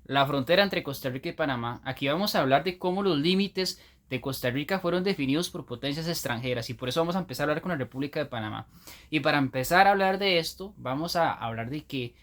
la frontera entre Costa Rica y Panamá. Aquí vamos a hablar de cómo los límites de Costa Rica fueron definidos por potencias extranjeras y por eso vamos a empezar a hablar con la República de Panamá. Y para empezar a hablar de esto, vamos a hablar de que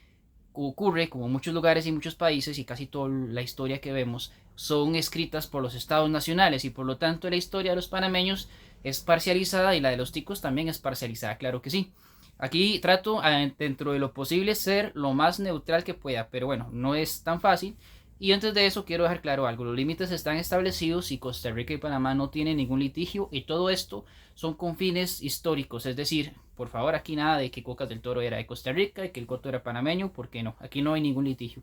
ocurre como en muchos lugares y muchos países y casi toda la historia que vemos son escritas por los estados nacionales y por lo tanto la historia de los panameños es parcializada y la de los ticos también es parcializada, claro que sí. Aquí trato dentro de lo posible ser lo más neutral que pueda, pero bueno, no es tan fácil. Y antes de eso quiero dejar claro algo, los límites están establecidos y Costa Rica y Panamá no tienen ningún litigio y todo esto son con fines históricos, es decir, por favor aquí nada de que Cocas del Toro era de Costa Rica y que el Coto era panameño, porque no, aquí no hay ningún litigio.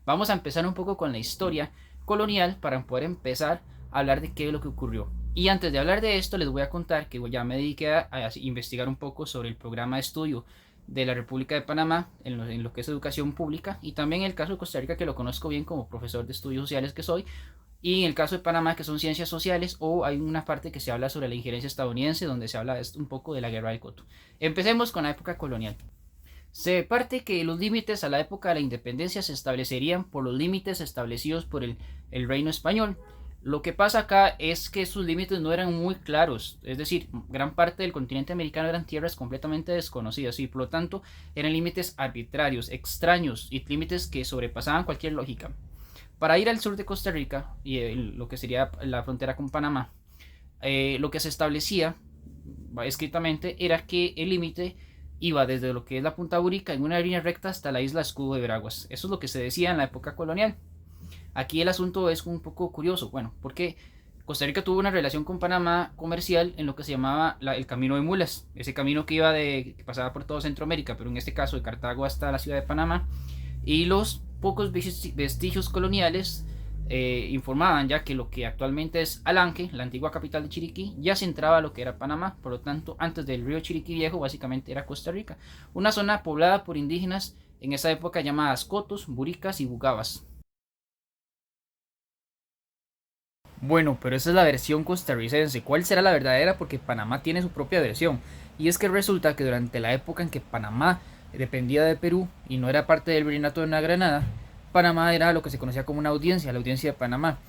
Vamos a empezar un poco con la historia colonial para poder empezar a hablar de qué es lo que ocurrió. Y antes de hablar de esto les voy a contar que ya me dediqué a investigar un poco sobre el programa de estudio de la República de Panamá en lo que es educación pública y también en el caso de Costa Rica que lo conozco bien como profesor de estudios sociales que soy y en el caso de Panamá que son ciencias sociales o hay una parte que se habla sobre la injerencia estadounidense donde se habla un poco de la guerra del Coto. Empecemos con la época colonial. Se parte que los límites a la época de la independencia se establecerían por los límites establecidos por el reino español. Lo que pasa acá es que sus límites no eran muy claros, es decir, gran parte del continente americano eran tierras completamente desconocidas y por lo tanto eran límites arbitrarios, extraños y límites que sobrepasaban cualquier lógica. Para ir al sur de Costa Rica y lo que sería la frontera con Panamá, lo que se establecía escritamente era que el límite iba desde lo que es la Punta Burica en una línea recta hasta la isla Escudo de Veraguas. Eso es lo que se decía en la época colonial. Aquí el asunto es un poco curioso, bueno, porque Costa Rica tuvo una relación con Panamá comercial en lo que se llamaba el Camino de Mulas, ese camino que pasaba por todo Centroamérica, pero en este caso de Cartago hasta la ciudad de Panamá, y los pocos vestigios coloniales informaban ya que lo que actualmente es Alange, la antigua capital de Chiriquí, ya se entraba a lo que era Panamá, por lo tanto antes del río Chiriquí Viejo básicamente era Costa Rica, una zona poblada por indígenas en esa época llamadas cotos, buricas y bugabas. Bueno, pero esa es la versión costarricense. ¿Cuál será la verdadera? Porque Panamá tiene su propia versión. Y es que resulta que durante la época en que Panamá dependía de Perú y no era parte del Virreinato de Nueva Granada, Panamá era lo que se conocía como una audiencia, la audiencia de Panamá.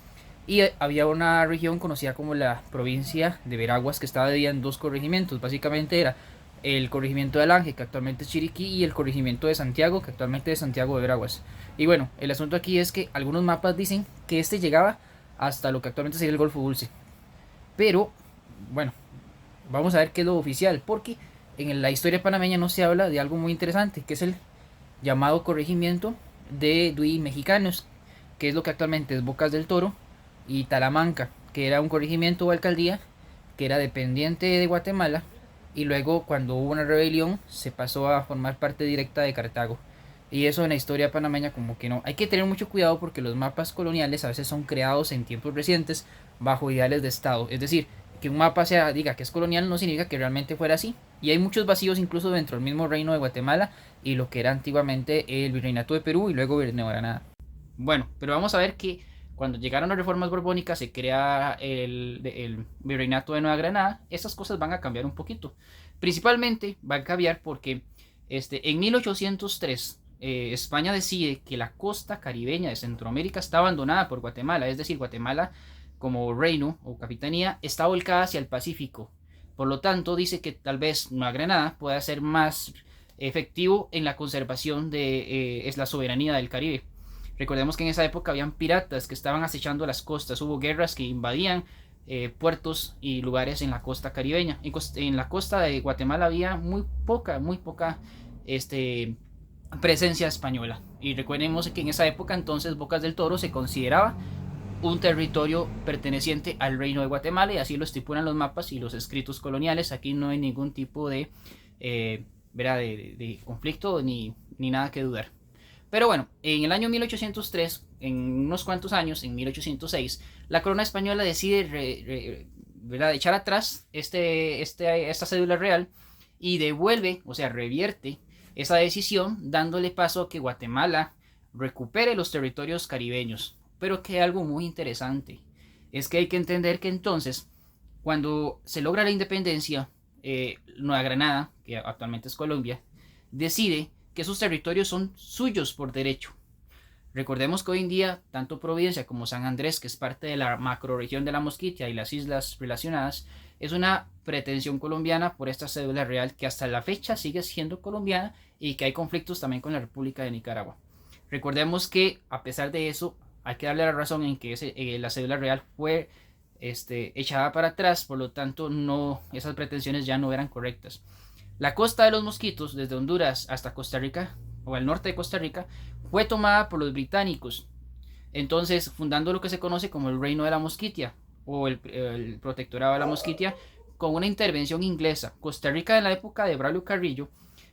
Y había una región conocida como la provincia de Veraguas que estaba dividida en dos corregimientos. Básicamente era el corregimiento de Alange, que actualmente es Chiriquí, y el corregimiento de Santiago, que actualmente es Santiago de Veraguas. Y bueno, el asunto aquí es que algunos mapas dicen que este llegaba hasta lo que actualmente sería el Golfo Dulce. Pero, bueno, vamos a ver qué es lo oficial, porque en la historia panameña no se habla de algo muy interesante, que es el llamado corregimiento de Dui Mexicanos, que es lo que actualmente es Bocas del Toro y Talamanca, que era un corregimiento o alcaldía que era dependiente de Guatemala y luego cuando hubo una rebelión se pasó a formar parte directa de Cartago. Y eso en la historia panameña como que no. Hay que tener mucho cuidado porque los mapas coloniales a veces son creados en tiempos recientes bajo ideales de Estado. Es decir, que un mapa diga que es colonial no significa que realmente fuera así. Y hay muchos vacíos incluso dentro del mismo reino de Guatemala y lo que era antiguamente el virreinato de Perú y luego Nueva Granada. Bueno, pero vamos a ver que cuando llegaron las reformas borbónicas se crea el virreinato de Nueva Granada. Esas cosas van a cambiar un poquito. Principalmente van a cambiar porque en 1803 España decide que la costa caribeña de Centroamérica está abandonada por Guatemala, es decir, Guatemala como reino o capitanía está volcada hacia el Pacífico. Por lo tanto, dice que tal vez Nueva Granada pueda ser más efectivo en la conservación de la soberanía del Caribe. Recordemos que en esa época habían piratas que estaban acechando las costas, hubo guerras que invadían puertos y lugares en la costa caribeña. En la costa de Guatemala había muy poca este, presencia española. Y recordemos que en esa época entonces Bocas del Toro se consideraba un territorio perteneciente al reino de Guatemala y así lo estipulan los mapas y los escritos coloniales. Aquí no hay ningún tipo eh, de conflicto ni nada que dudar. Pero bueno, en el año 1803, en unos cuantos años, en 1806, la corona española decide echar atrás esta cédula real y devuelve, o sea, revierte esa decisión, dándole paso a que Guatemala recupere los territorios caribeños. Pero que hay algo muy interesante, es que hay que entender que entonces, cuando se logra la independencia, Nueva Granada, que actualmente es Colombia, decide que sus territorios son suyos por derecho. Recordemos que hoy en día, tanto Providencia como San Andrés, que es parte de la macroregión de la Mosquitia y las islas relacionadas, es una pretensión colombiana por esta cédula real que hasta la fecha sigue siendo colombiana y que hay conflictos también con la República de Nicaragua. Recordemos que a pesar de eso, hay que darle la razón en que la cédula real fue echada para atrás, por lo tanto no, esas pretensiones ya no eran correctas. La costa de los Mosquitos, desde Honduras hasta Costa Rica, o al norte de Costa Rica, fue tomada por los británicos, entonces fundando lo que se conoce como el Reino de la Mosquitia, o el Protectorado de la Mosquitia, con una intervención inglesa. Costa Rica en la época de Braulio Carrillo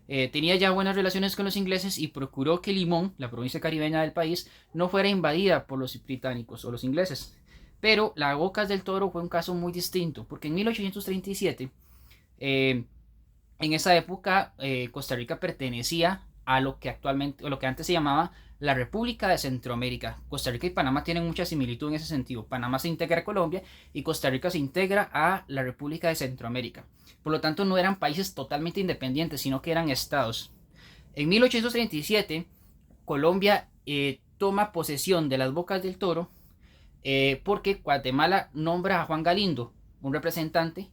tenía ya buenas relaciones con los ingleses y procuró que Limón, la provincia caribeña del país, no fuera invadida por los británicos o los ingleses. Pero la Bocas del Toro fue un caso muy distinto, porque en 1837 en esa época Costa Rica pertenecía a lo que actualmente, o lo que antes se llamaba la República de Centroamérica. Costa Rica y Panamá tienen mucha similitud en ese sentido. Panamá se integra a Colombia y Costa Rica se integra a la República de Centroamérica. Por lo tanto, no eran países totalmente independientes, sino que eran estados. En 1837, Colombia toma posesión de las Bocas del Toro porque Guatemala nombra a Juan Galindo, un representante,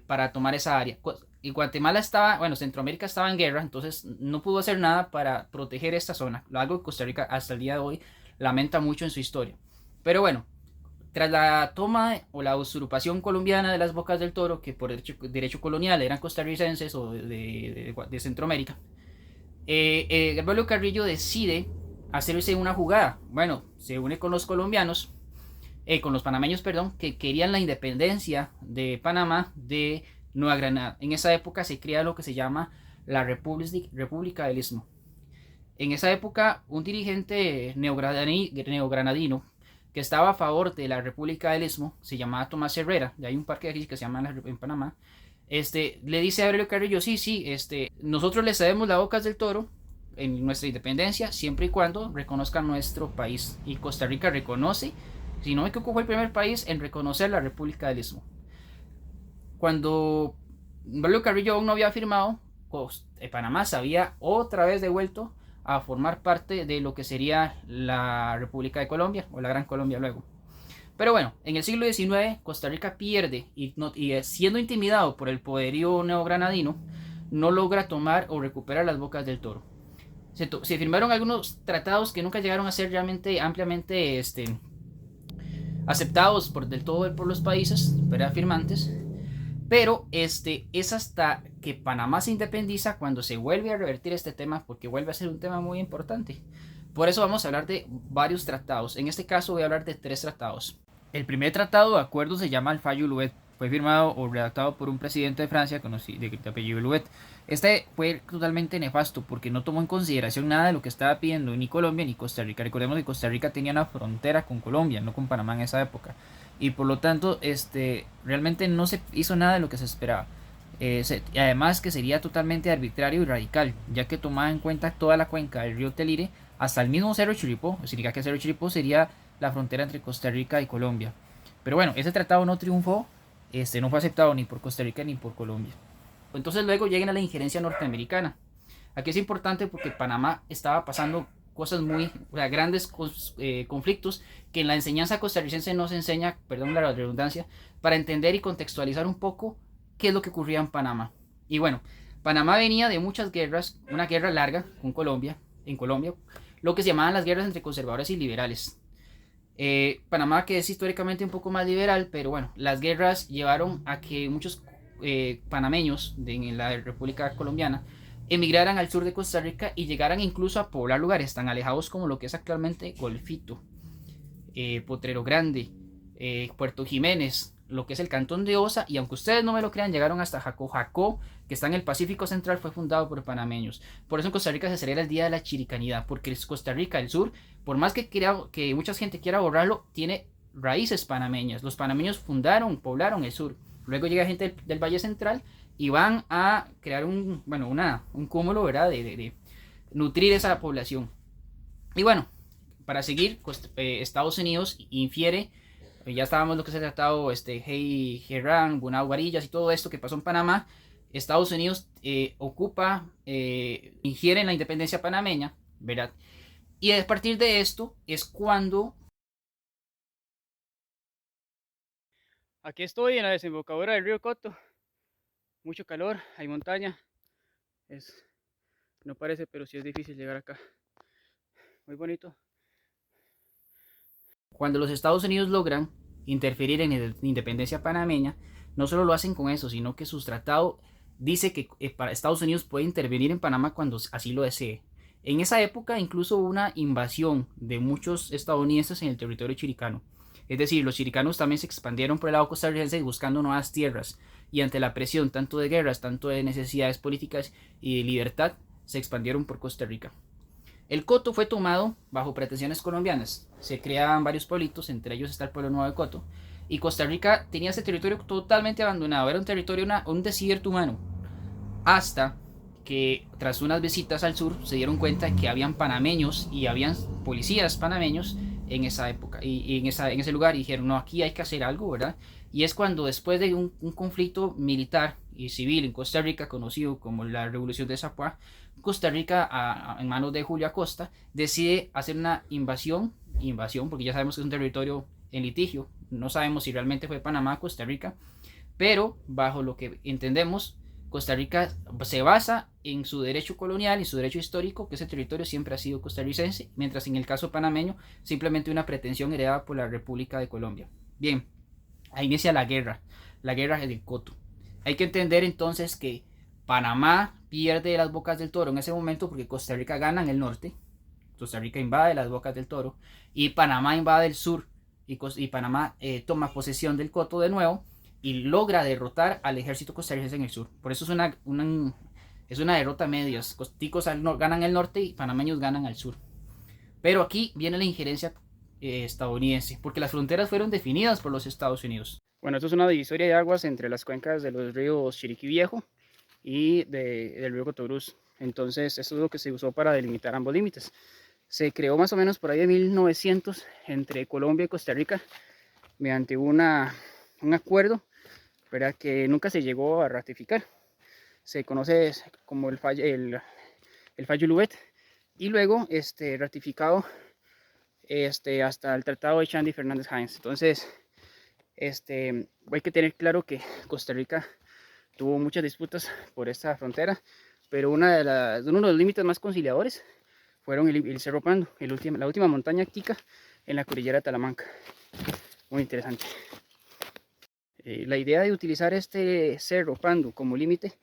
para tomar esa área. Y Guatemala estaba, bueno, Centroamérica estaba en guerra, entonces no pudo hacer nada para proteger esta zona, algo que Costa Rica hasta el día de hoy lamenta mucho en su historia. Pero bueno, tras la toma o la usurpación colombiana de las Bocas del Toro, que por derecho colonial eran costarricenses o de Centroamérica, Gabriel Carrillo decide hacerse una jugada. Bueno, se une con los colombianos, con los panameños, perdón, que querían la independencia de Panamá de Nueva Granada. En esa época se crea lo que se llama la República del Istmo. En esa época, un dirigente neogranadino que estaba a favor de la República del Istmo se llamaba Tomás Herrera, de ahí un parque aquí que se llama en Panamá. Le dice a Aurelio Carrillo, sí, nosotros le cedemos las Bocas del Toro en nuestra independencia siempre y cuando reconozcan nuestro país. Y Costa Rica reconoce, si no me equivoco, fue el primer país en reconocer la República del Istmo. Cuando Braulio Carrillo aún no había firmado, Panamá se había otra vez devuelto a formar parte de lo que sería la República de Colombia o la Gran Colombia luego. Pero bueno, en el siglo XIX Costa Rica pierde y siendo intimidado por el poderío neogranadino, no logra tomar o recuperar las Bocas del Toro. Se firmaron algunos tratados que nunca llegaron a ser realmente ampliamente aceptados del todo por los países firmantes. Pero es hasta que Panamá se independiza cuando se vuelve a revertir este tema, porque vuelve a ser un tema muy importante. Por eso vamos a hablar de varios tratados. En este caso voy a hablar de 3 tratados. El primer tratado de acuerdo se llama el Fallo Louet. Fue firmado o redactado por un presidente de Francia de apellido Louet. Este fue totalmente nefasto porque no tomó en consideración nada de lo que estaba pidiendo ni Colombia ni Costa Rica. Recordemos que Costa Rica tenía una frontera con Colombia, no con Panamá en esa época. Y por lo tanto, realmente no se hizo nada de lo que se esperaba. Además que sería totalmente arbitrario y radical, ya que tomaba en cuenta toda la cuenca del río Telire hasta el mismo Cerro Chirripó. Significa que Cerro Chirripó sería la frontera entre Costa Rica y Colombia. Pero bueno, ese tratado no triunfó, no fue aceptado ni por Costa Rica ni por Colombia. Entonces luego llegan a la injerencia norteamericana. Aquí es importante porque Panamá estaba pasando cosas grandes conflictos que en la enseñanza costarricense no se enseña, perdón la redundancia, para entender y contextualizar un poco qué es lo que ocurría en Panamá. Y bueno, Panamá venía de muchas guerras, una guerra larga con Colombia, lo que se llamaban las guerras entre conservadores y liberales. Panamá, que es históricamente un poco más liberal, pero bueno, las guerras llevaron a que muchos panameños en la República Colombiana emigraran al sur de Costa Rica y llegaran incluso a poblar lugares tan alejados como lo que es actualmente Golfito, Potrero Grande, Puerto Jiménez, lo que es el Cantón de Osa, y aunque ustedes no me lo crean, llegaron hasta Jacó. Jacó, que está en el Pacífico Central, fue fundado por panameños. Por eso en Costa Rica se celebra el Día de la Chiricanidad, porque Costa Rica, el sur, por más que mucha gente quiera borrarlo, tiene raíces panameñas. Los panameños poblaron el sur. Luego llega gente del Valle Central y van a crear un cúmulo, ¿verdad? De nutrir esa población. Y bueno, para seguir, Estados Unidos infiere, ya estábamos lo que se ha tratado, Hey Herrán, Bunao Varillas y todo esto que pasó en Panamá. Estados Unidos ingiere en la independencia panameña, ¿verdad? Y a partir de esto es cuando... Aquí estoy en la desembocadura del río Coto. Mucho calor, hay montaña. Es, no parece, pero sí es difícil llegar acá. Muy bonito. Cuando los Estados Unidos logran interferir en la independencia panameña, no solo lo hacen con eso, sino que su tratado dice que Estados Unidos puede intervenir en Panamá cuando así lo desee. En esa época incluso hubo una invasión de muchos estadounidenses en el territorio chiricano. Es decir, los chiricanos también se expandieron por el lado costarricense buscando nuevas tierras y ante la presión tanto de guerras, tanto de necesidades políticas y de libertad, se expandieron por Costa Rica. El Coto fue tomado bajo pretensiones colombianas. Se creaban varios pueblitos, entre ellos está el pueblo nuevo de Coto. Y Costa Rica tenía ese territorio totalmente abandonado. Era un territorio, un desierto humano. Hasta que tras unas visitas al sur se dieron cuenta que habían panameños y habían policías panameños en esa época y en ese lugar y dijeron, no, aquí hay que hacer algo, ¿verdad? Y es cuando después de un conflicto militar y civil en Costa Rica, conocido como la Revolución de Zapá, Costa Rica, en manos de Julio Acosta, decide hacer una invasión, porque ya sabemos que es un territorio en litigio, no sabemos si realmente fue Panamá, Costa Rica, pero bajo lo que entendemos, Costa Rica se basa en su derecho colonial y su derecho histórico, que ese territorio siempre ha sido costarricense, mientras en el caso panameño simplemente una pretensión heredada por la República de Colombia. Bien, ahí inicia la guerra del Coto. Hay que entender entonces que Panamá pierde las Bocas del Toro en ese momento porque Costa Rica gana en el norte, Costa Rica invade las Bocas del Toro y Panamá invade el sur y Panamá toma posesión del Coto de nuevo y logra derrotar al ejército costarricense en el sur. Por eso es una derrota media. Costicos ganan el norte y panameños ganan al sur. Pero aquí viene la injerencia estadounidense, porque las fronteras fueron definidas por los Estados Unidos. Bueno, esto es una divisoria de aguas entre las cuencas de los ríos Chiriquí Viejo y del río Cotobruz. Entonces, esto es lo que se usó para delimitar ambos límites. Se creó más o menos por ahí de 1900 entre Colombia y Costa Rica mediante un acuerdo, ¿verdad?, que nunca se llegó a ratificar. Se conoce como el fallo Luet y luego ratificado hasta el tratado de Chandy Fernández Hines. Entonces, hay que tener claro que Costa Rica tuvo muchas disputas por esta frontera, pero uno de los límites más conciliadores fueron el Cerro Pando, la última montaña actica en la cordillera de Talamanca. Muy interesante. La idea de utilizar este Cerro Pando como límite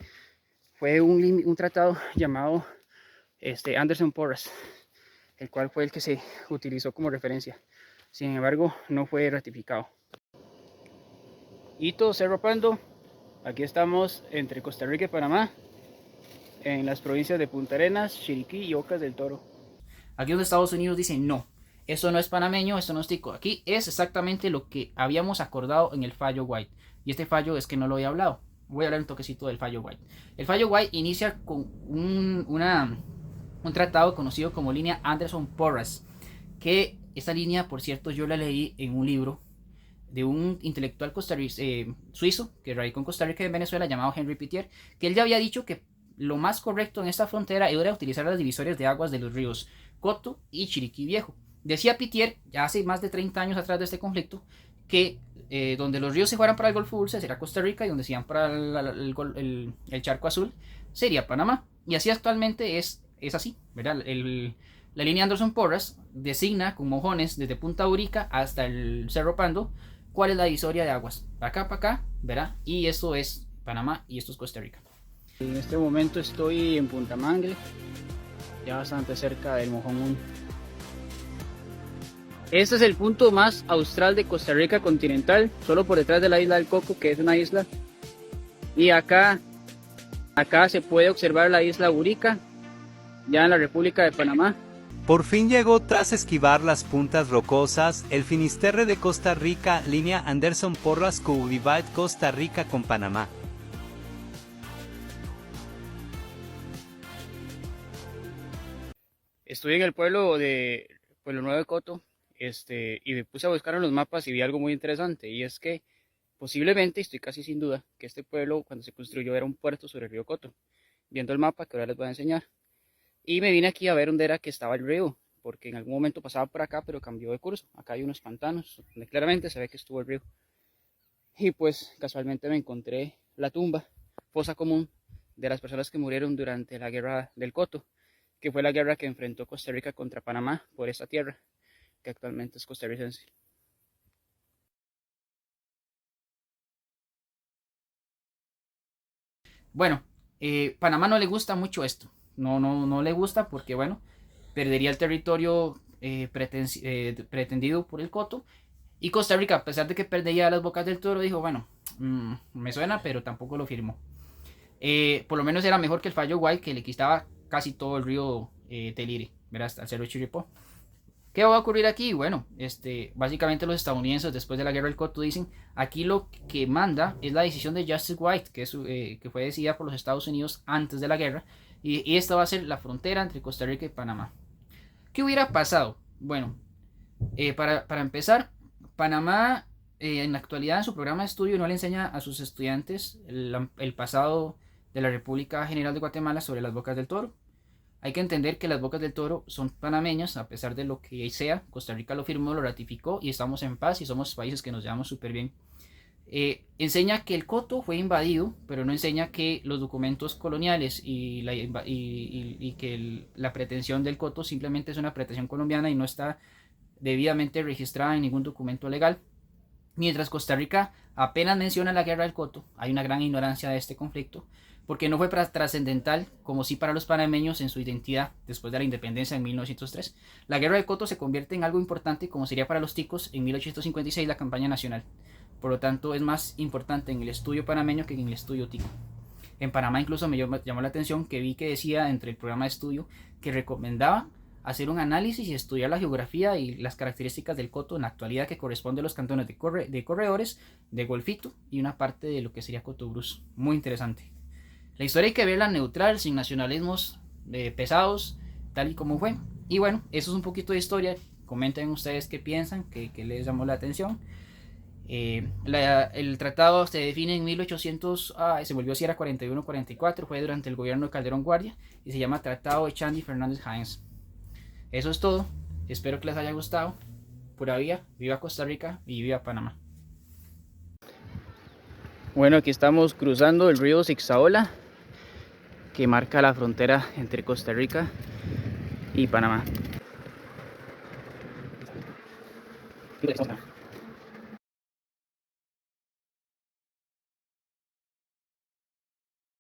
fue un tratado llamado Anderson-Porras, el cual fue el que se utilizó como referencia. Sin embargo, no fue ratificado. Hito Cerro Pando, aquí estamos entre Costa Rica y Panamá, en las provincias de Punta Arenas, Chiriquí y Bocas del Toro. Aquí donde Estados Unidos dice no, eso no es panameño, esto no es tico. Aquí es exactamente lo que habíamos acordado en el fallo White. Y este fallo es que no lo he hablado. Voy a hablar un toquecito del fallo White. El fallo White inicia con un tratado conocido como línea Anderson-Porras. Que esta línea, por cierto, yo la leí en un libro de un intelectual suizo que radicó en Costa Rica y en Venezuela llamado Henry Pittier, que él ya había dicho que lo más correcto en esta frontera era utilizar las divisorias de aguas de los ríos Coto y Chiriquí Viejo. Decía Pittier, ya hace más de 30 años atrás de este conflicto, que donde los ríos se fueran para el Golfo Dulce será Costa Rica y donde se iban para el Charco Azul sería Panamá. Y así actualmente es así, ¿verdad? La línea Anderson-Porras designa con mojones desde Punta Urica hasta el Cerro Pando cuál es la divisoria de aguas. Para acá, ¿verdad? Y esto es Panamá y esto es Costa Rica. En este momento estoy en Punta Mangle, ya bastante cerca del Mojón 1. Este es el punto más austral de Costa Rica continental, solo por detrás de la isla del Coco, que es una isla. Y acá se puede observar la isla Urica, ya en la República de Panamá. Por fin llegó tras esquivar las puntas rocosas, el Finisterre de Costa Rica, línea Anderson-Porras que divide Costa Rica con Panamá. Estoy en el Pueblo Nuevo de Coto, y me puse a buscar en los mapas y vi algo muy interesante, y es que posiblemente, estoy casi sin duda, que este pueblo cuando se construyó era un puerto sobre el río Coto. Viendo el mapa que ahora les voy a enseñar. Y me vine aquí a ver dónde era que estaba el río. porque en algún momento pasaba por acá, pero cambió de curso. Acá hay unos pantanos donde claramente se ve que estuvo el río. Y pues casualmente me encontré la tumba, fosa común, de las personas que murieron durante la guerra del Coto, que fue la guerra que enfrentó Costa Rica contra Panamá por esta tierra, que actualmente es costarricense. Bueno, Panamá no le gusta mucho esto. No le gusta porque, bueno, perdería el territorio pretendido por el Coto. Y Costa Rica, a pesar de que perdería las Bocas del Toro, dijo, bueno, me suena, pero tampoco lo firmó. Por lo menos era mejor que el fallo White, que le quitaba casi todo el río Telire, ¿verdad? Hasta el cerro Chirripó. ¿Qué va a ocurrir aquí? Bueno, básicamente los estadounidenses después de la guerra del Coto dicen, aquí lo que manda es la decisión de Justice White, que fue decidida por los Estados Unidos antes de la guerra, y esta va a ser la frontera entre Costa Rica y Panamá. ¿Qué hubiera pasado? Bueno, para empezar, Panamá en la actualidad en su programa de estudio no le enseña a sus estudiantes el pasado de la República General de Guatemala sobre las Bocas del Toro. Hay que entender que las Bocas del Toro son panameñas, a pesar de lo que sea. Costa Rica lo firmó, lo ratificó y estamos en paz y somos países que nos llevamos súper bien. Enseña que el Coto fue invadido, pero no enseña que los documentos coloniales y que la pretensión del Coto simplemente es una pretensión colombiana y no está debidamente registrada en ningún documento legal. Mientras Costa Rica apenas menciona la guerra del Coto, hay una gran ignorancia de este conflicto, porque no fue trascendental como sí para los panameños en su identidad después de la independencia en 1903. La guerra del Coto se convierte en algo importante como sería para los ticos en 1856 la campaña nacional. Por lo tanto, es más importante en el estudio panameño que en el estudio tico. En Panamá incluso me llamó la atención que vi que decía entre el programa de estudio que recomendaba hacer un análisis y estudiar la geografía y las características del Coto en la actualidad que corresponde a los cantones de Corredores, de Golfito y una parte de lo que sería Cotobruz. Muy interesante. La historia hay que verla neutral, sin nacionalismos pesados, tal y como fue. Y bueno, eso es un poquito de historia. Comenten ustedes qué piensan, qué les llamó la atención. El tratado se define en 1800, se volvió si era 41-44, fue durante el gobierno de Calderón Guardia y se llama Tratado de Chandy Fernández Jaéns. Eso es todo, espero que les haya gustado. Pura vida, viva Costa Rica y viva Panamá. Bueno, aquí estamos cruzando el río Zixaola, que marca la frontera entre Costa Rica y Panamá.